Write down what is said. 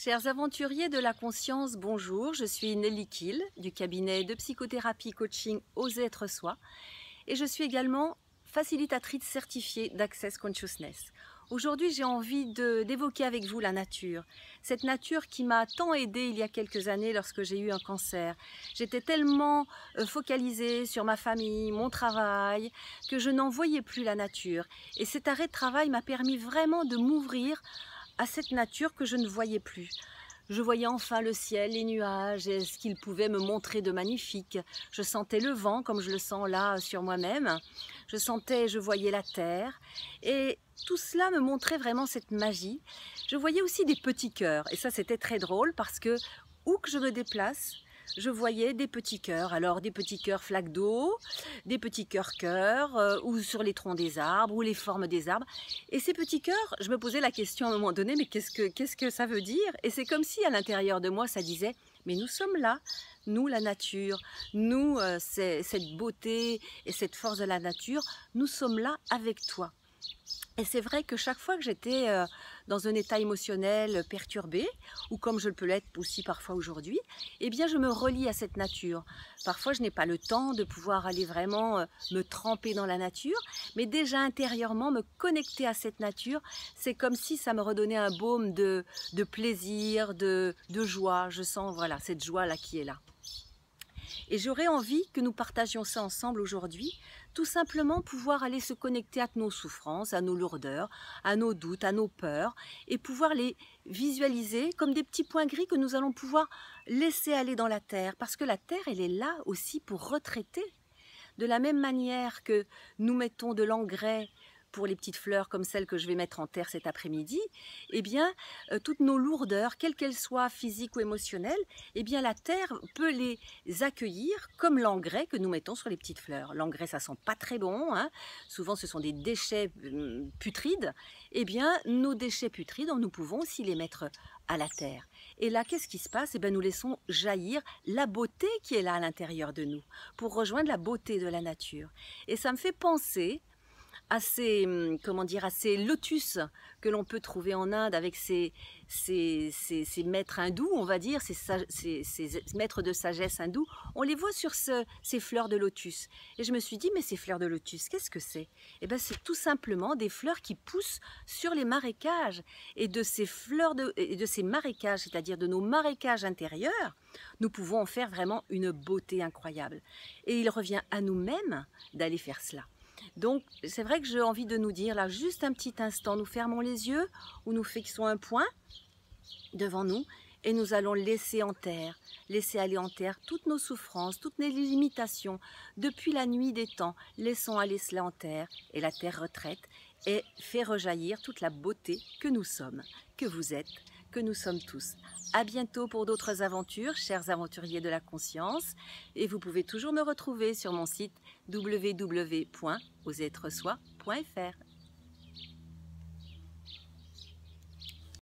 Chers aventuriers de la conscience, bonjour, je suis Nelly Kiel du cabinet de psychothérapie coaching Oser être soi et je suis également facilitatrice certifiée d'Access Consciousness. Aujourd'hui, j'ai envie d'évoquer avec vous la nature, cette nature qui m'a tant aidée il y a quelques années lorsque j'ai eu un cancer. J'étais tellement focalisée sur ma famille, mon travail, que je n'en voyais plus la nature. Et cet arrêt de travail m'a permis vraiment de m'ouvrir à cette nature que je ne voyais plus. Je voyais enfin le ciel, les nuages et ce qu'ils pouvaient me montrer de magnifique. Je sentais le vent comme je le sens là sur moi-même. Je voyais la terre et tout cela me montrait vraiment cette magie. Je voyais aussi des petits cœurs et ça c'était très drôle parce que où que je me déplace, je voyais des petits cœurs, alors des petits cœurs flaques d'eau, des petits cœurs ou sur les troncs des arbres, ou les formes des arbres. Et ces petits cœurs, je me posais la question à un moment donné, mais qu'est-ce que ça veut dire? Et c'est comme si à l'intérieur de moi, ça disait, mais nous sommes là, nous la nature, nous cette beauté et cette force de la nature, nous sommes là avec toi. Et c'est vrai que chaque fois que j'étais dans un état émotionnel perturbé, ou comme je peux l'être aussi parfois aujourd'hui, eh bien je me relie à cette nature. Parfois je n'ai pas le temps de pouvoir aller vraiment me tremper dans la nature, mais déjà intérieurement me connecter à cette nature, c'est comme si ça me redonnait un baume de plaisir, de joie. Je sens voilà cette joie-là qui est là. Et j'aurais envie que nous partagions ça ensemble aujourd'hui, tout simplement pouvoir aller se connecter à nos souffrances, à nos lourdeurs, à nos doutes, à nos peurs, et pouvoir les visualiser comme des petits points gris que nous allons pouvoir laisser aller dans la terre, parce que la terre, elle est là aussi pour retraiter. De la même manière que nous mettons de l'engrais pour les petites fleurs comme celles que je vais mettre en terre cet après-midi, eh bien, toutes nos lourdeurs, quelles qu'elles soient physiques ou émotionnelles, eh bien, la terre peut les accueillir comme l'engrais que nous mettons sur les petites fleurs. L'engrais, ça sent pas très bon, hein. Souvent ce sont des déchets putrides. Eh bien, nos déchets putrides, nous pouvons aussi les mettre à la terre. Et là, qu'est-ce qui se passe? Eh bien, nous laissons jaillir la beauté qui est là à l'intérieur de nous, pour rejoindre la beauté de la nature. Et ça me fait penser à ces, à ces lotus que l'on peut trouver en Inde avec ces maîtres hindous, on va dire, ces maîtres de sagesse hindous. On les voit sur ces fleurs de lotus. Et je me suis dit, mais ces fleurs de lotus, qu'est-ce que c'est? Eh bien, c'est tout simplement des fleurs qui poussent sur les marécages. Et de ces fleurs et de ces marécages, c'est-à-dire de nos marécages intérieurs, nous pouvons en faire vraiment une beauté incroyable. Et il revient à nous-mêmes d'aller faire cela. Donc, c'est vrai que j'ai envie de nous dire, là, juste un petit instant, nous fermons les yeux ou nous fixons un point devant nous et nous allons laisser aller en terre toutes nos souffrances, toutes nos limitations. Depuis la nuit des temps, laissons aller cela en terre et la terre retraite et fait rejaillir toute la beauté que nous sommes, que vous êtes, que nous sommes tous. À bientôt pour d'autres aventures, chers aventuriers de la conscience. Et vous pouvez toujours me retrouver sur mon site www.oseretresoi.fr.